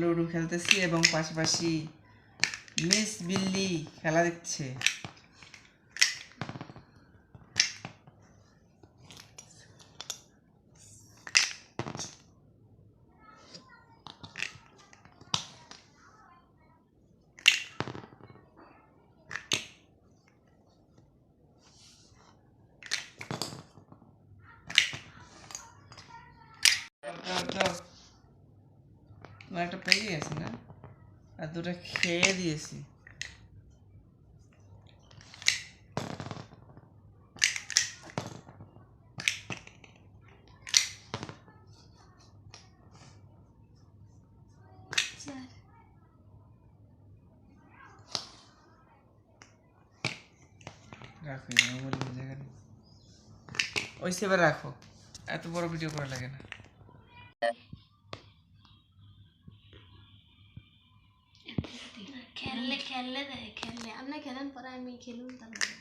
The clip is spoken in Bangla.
লুডো খেলতেছি এবং পাশাপাশি মিস বিল্লি খেলা দেখছে। তোমার একটা পেয়ে গেছে না, আর দুটো খেয়ে দিয়েছি। রাখো ওই সেবার রাখো, এত বড় ভিডিও করা লাগে না। খেললে খেললে দেয় খেললে আপনি খেলেন পরে আমি খেলুন তারপরে